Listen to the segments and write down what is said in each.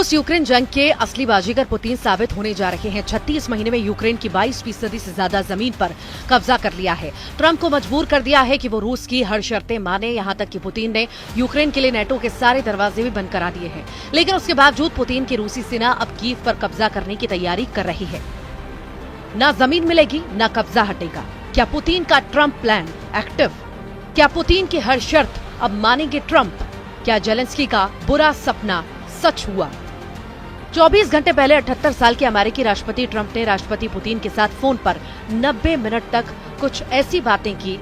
रूस यूक्रेन जंग के असली बाजीगर पुतिन साबित होने जा रहे हैं। 36 महीने में यूक्रेन की 22% से ज्यादा जमीन पर कब्जा कर लिया है। ट्रंप को मजबूर कर दिया है कि वो रूस की हर शर्तें माने। यहां तक कि पुतिन ने यूक्रेन के लिए नेटो के सारे दरवाजे भी बंद करा दिए हैं। लेकिन उसके बावजूद पुतिन की रूसी सेना अब कीव पर कब्जा करने की तैयारी कर रही है। न जमीन मिलेगी न कब्जा हटेगा। क्या पुतिन का ट्रंप प्लान एक्टिव? क्या पुतिन की हर शर्त अब मानेंगे ट्रंप? क्या जेलेंस्की का बुरा सपना सच हुआ? 24 घंटे पहले 78 साल के अमेरिकी राष्ट्रपति ट्रंप ने राष्ट्रपति पुतिन के साथ फोन पर 90 मिनट तक कुछ ऐसी बातें की,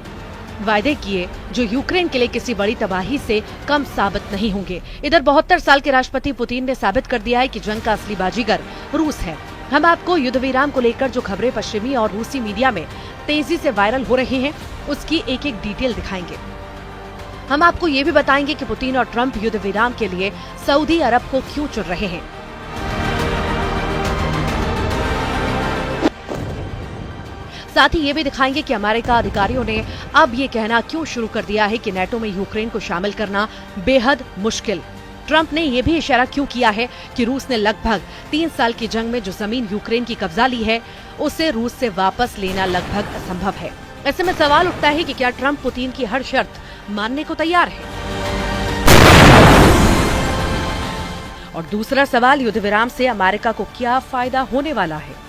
वायदे किए जो यूक्रेन के लिए किसी बड़ी तबाही से कम साबित नहीं होंगे। इधर 72 साल के राष्ट्रपति पुतिन ने साबित कर दिया है कि जंग का असली बाजीगर रूस है। हम आपको युद्ध विराम को लेकर जो खबरें पश्चिमी और रूसी मीडिया में तेजी से वायरल हो रही हैं, उसकी एक एक डिटेल दिखाएंगे। हम आपको ये भी बताएंगे कि पुतिन और ट्रंप युद्ध विराम के लिए सऊदी अरब को क्यों चुन रहे हैं। साथ ही ये भी दिखाएंगे कि अमेरिका अधिकारियों ने अब ये कहना क्यों शुरू कर दिया है कि नेटो में यूक्रेन को शामिल करना बेहद मुश्किल। ट्रंप ने यह भी इशारा क्यों किया है कि रूस ने लगभग 3 साल की जंग में जो जमीन यूक्रेन की कब्जा ली है, उसे रूस से वापस लेना लगभग असंभव है। ऐसे में सवाल उठता है कि क्या ट्रंप पुतिन की हर शर्त मानने को तैयार है? और दूसरा सवाल, युद्ध विराम से अमेरिका को क्या फायदा होने वाला है?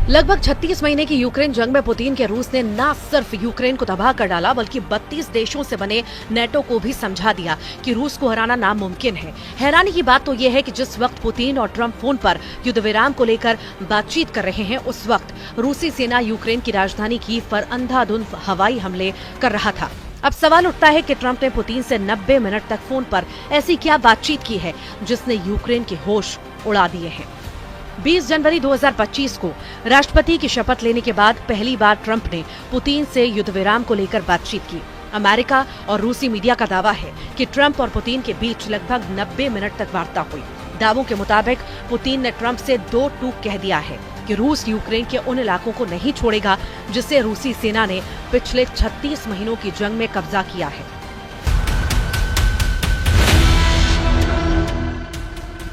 लगभग 36 महीने की यूक्रेन जंग में पुतिन के रूस ने न सिर्फ यूक्रेन को तबाह कर डाला, बल्कि 32 देशों से बने नेटो को भी समझा दिया कि रूस को हराना नामुमकिन है। हैरानी की बात तो यह है कि जिस वक्त पुतिन और ट्रंप फोन पर युद्ध विराम को लेकर बातचीत कर रहे हैं, उस वक्त रूसी सेना यूक्रेन की राजधानी कीव पर अंधाधुंध हवाई हमले कर रहा था। अब सवाल उठता है कि ट्रंप ने पुतिन से 90 मिनट तक फोन पर ऐसी क्या बातचीत की है जिसने यूक्रेन के होश उड़ा दिए हैं। 20 जनवरी 2025 को राष्ट्रपति की शपथ लेने के बाद पहली बार ट्रंप ने पुतिन से युद्ध विराम को लेकर बातचीत की। अमेरिका और रूसी मीडिया का दावा है कि ट्रंप और पुतिन के बीच लगभग 90 मिनट तक वार्ता हुई। दावों के मुताबिक पुतिन ने ट्रंप से 2 टूक कह दिया है कि रूस यूक्रेन के उन इलाकों को नहीं छोड़ेगा जिसे रूसी सेना ने पिछले 36 महीनों की जंग में कब्जा किया है।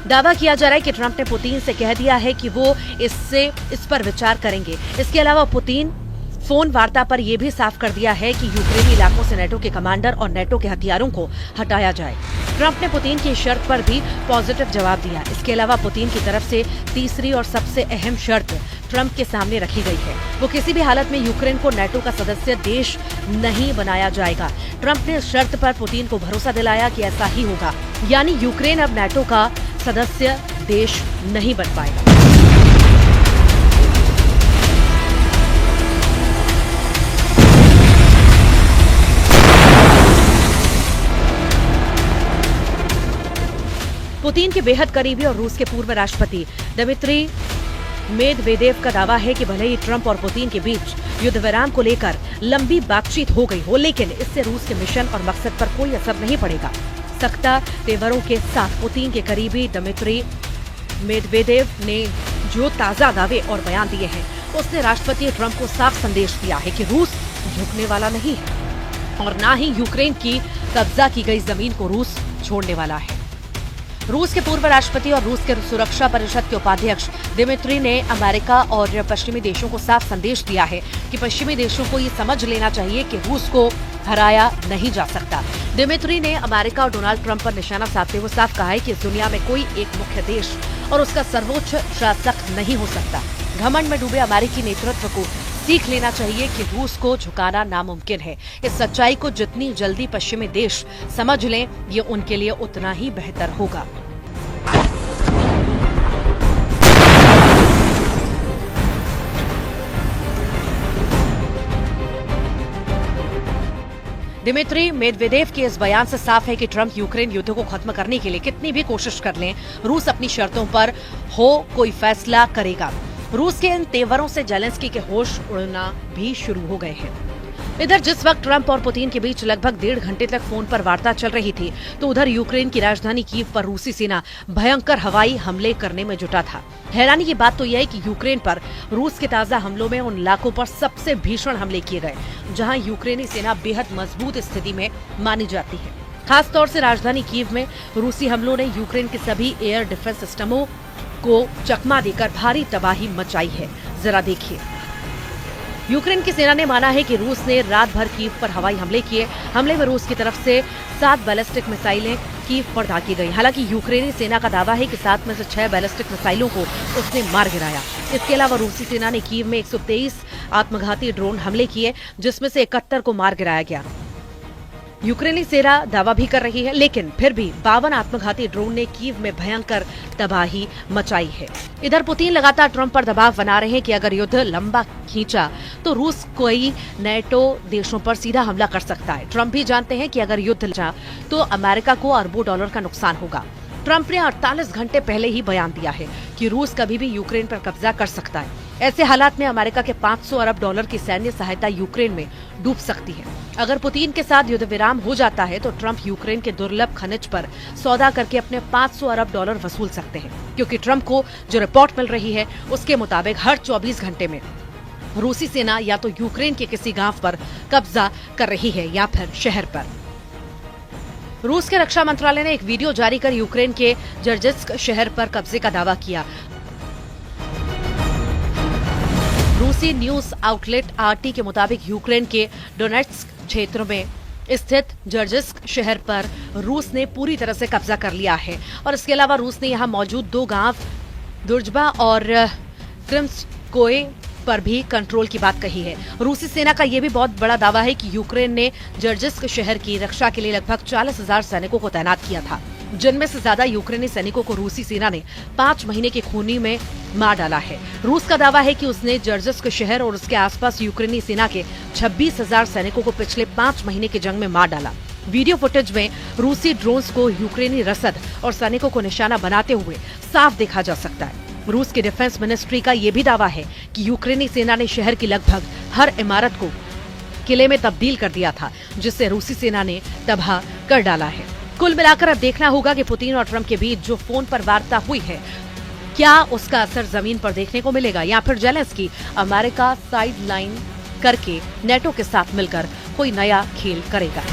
दावा किया जा रहा है कि ट्रंप ने पुतिन से कह दिया है कि वो इस पर विचार करेंगे। इसके अलावा पुतिन फोन वार्ता पर यह भी साफ कर दिया है कि यूक्रेनी इलाकों से नेटो के कमांडर और नेटो के हथियारों को हटाया जाए। ट्रंप ने पुतिन की शर्त पर भी पॉजिटिव जवाब दिया। इसके अलावा पुतिन की तरफ से तीसरी और सबसे अहम शर्त ट्रंप के सामने रखी गई है। वो किसी भी हालत में यूक्रेन को नेटो का सदस्य देश नहीं बनाया जाएगा। ट्रंप ने इस शर्त पर पुतिन को भरोसा दिलाया कि ऐसा ही होगा, यानी यूक्रेन अब नेटो का सदस्य देश नहीं बन पाएगा। पुतिन के बेहद करीबी और रूस के पूर्व राष्ट्रपति दिमित्री मेदवेदेव का दावा है कि भले ही ट्रंप और पुतिन के बीच युद्ध विराम को लेकर लंबी बातचीत हो गई हो, लेकिन इससे रूस के मिशन और मकसद पर कोई असर नहीं पड़ेगा। सख्ता तेवरों के साथ पुतिन के करीबी दिमित्री मेदवेदेव ने जो ताजा दावे और बयान दिए हैं, उसने राष्ट्रपति ट्रंप को साफ संदेश दिया है कि रूस झुकने वाला नहीं है और न ही यूक्रेन की कब्जा की गई जमीन को रूस छोड़ने वाला है। रूस के पूर्व राष्ट्रपति और रूस के सुरक्षा परिषद के उपाध्यक्ष दिमित्री ने अमेरिका और पश्चिमी देशों को साफ संदेश दिया है कि पश्चिमी देशों को ये समझ लेना चाहिए कि रूस को हराया नहीं जा सकता। दिमित्री ने अमेरिका और डोनाल्ड ट्रंप पर निशाना साधते हुए साफ कहा है कि इस दुनिया में कोई एक मुख्य देश और उसका सर्वोच्च शासक नहीं हो सकता। घमंड में डूबे अमेरिकी नेतृत्व को सीख लेना चाहिए कि रूस को झुकाना नामुमकिन है। इस सच्चाई को जितनी जल्दी पश्चिमी देश समझ लें, ये उनके लिए उतना ही बेहतर होगा। दिमित्री मेदवेदेव के इस बयान से साफ है कि ट्रंप यूक्रेन युद्ध को खत्म करने के लिए कितनी भी कोशिश कर लें, रूस अपनी शर्तों पर कोई फैसला करेगा। रूस के इन तेवरों से जेलेंस्की के होश उड़ना भी शुरू हो गए हैं। इधर जिस वक्त ट्रंप और पुतिन के बीच लगभग 1.5 घंटे तक फोन पर वार्ता चल रही थी, तो उधर यूक्रेन की राजधानी कीव पर रूसी सेना भयंकर हवाई हमले करने में जुटा था। हैरानी की बात तो यह है कि यूक्रेन पर रूस के ताजा हमलों में उन इलाकों पर सबसे भीषण हमले किए गए, जहां यूक्रेनी सेना बेहद मजबूत स्थिति में मानी जाती है। खास तौर से राजधानी कीव में रूसी हमलों ने यूक्रेन के सभी एयर डिफेंस सिस्टमों को चकमा देकर भारी तबाही मचाई है। जरा देखिए। यूक्रेन की सेना ने माना है कि रूस ने रात भर कीव पर हवाई हमले किए। हमले में रूस की तरफ से 7 बैलिस्टिक मिसाइलें कीव पर दागी गई। हालांकि यूक्रेनी सेना का दावा है कि 7 में से 6 बैलिस्टिक मिसाइलों को उसने मार गिराया। इसके अलावा रूसी सेना ने कीव में 123 आत्मघाती ड्रोन हमले किए, जिसमें से 71 को मार गिराया गया। यूक्रेनी सेना दावा भी कर रही है, लेकिन फिर भी 52 आत्मघाती ड्रोन ने कीव में भयंकर तबाही मचाई है। इधर पुतिन लगातार ट्रंप पर दबाव बना रहे हैं कि अगर युद्ध लंबा खींचा तो रूस कई नेटो देशों पर सीधा हमला कर सकता है। ट्रंप भी जानते हैं कि अगर युद्ध लगा तो अमेरिका को अरबों डॉलर का नुकसान होगा। ट्रंप ने 48 घंटे पहले ही बयान दिया है कि रूस कभी भी यूक्रेन पर कब्जा कर सकता है। ऐसे हालात में अमेरिका के 500 अरब डॉलर की सैन्य सहायता यूक्रेन में डूब सकती है। अगर पुतिन के साथ युद्ध विराम हो जाता है तो ट्रंप यूक्रेन के दुर्लभ खनिज पर सौदा करके अपने 500 अरब डॉलर वसूल सकते हैं, क्योंकि ट्रंप को जो रिपोर्ट मिल रही है उसके मुताबिक हर 24 घंटे में रूसी सेना या तो यूक्रेन के किसी गांव पर कब्जा कर रही है या फिर शहर पर। रूस के रक्षा मंत्रालय ने एक वीडियो जारी कर यूक्रेन के जर्जिस्क शहर पर कब्जे का दावा किया। रूसी न्यूज आउटलेट आरटी के मुताबिक यूक्रेन के डोनेट्स्क क्षेत्र में स्थित जर्जिस्क शहर पर रूस ने पूरी तरह से कब्जा कर लिया है और इसके अलावा रूस ने यहां मौजूद 2 गांव दुर्जबा और क्रिम्स्कोए पर भी कंट्रोल की बात कही है। रूसी सेना का यह भी बहुत बड़ा दावा है कि यूक्रेन ने जर्जिस्क शहर की रक्षा के लिए लगभग 40,000 सैनिकों को तैनात किया था, जिनमें से ज्यादा यूक्रेनी सैनिकों को रूसी सेना ने 5 महीने की खूनी में मार डाला है। रूस का दावा है कि उसने जर्जिस्क शहर और उसके आसपास यूक्रेनी सेना के 26,000 सैनिकों को पिछले 5 महीने की जंग में मार डाला। वीडियो फुटेज में रूसी ड्रोन्स को यूक्रेनी रसद और सैनिकों को निशाना बनाते हुए साफ देखा जा सकता है। रूस की डिफेंस मिनिस्ट्री का यह भी दावा है कि यूक्रेनी सेना ने शहर की लगभग हर इमारत को किले में तब्दील कर दिया था, जिससे रूसी सेना ने तबाह कर डाला है। कुल मिलाकर अब देखना होगा कि पुतिन और ट्रंप के बीच जो फोन पर वार्ता हुई है, क्या उसका असर जमीन पर देखने को मिलेगा या फिर जेलेंस्की अमेरिका साइड लाइन करके नेटो के साथ मिलकर कोई नया खेल करेगा।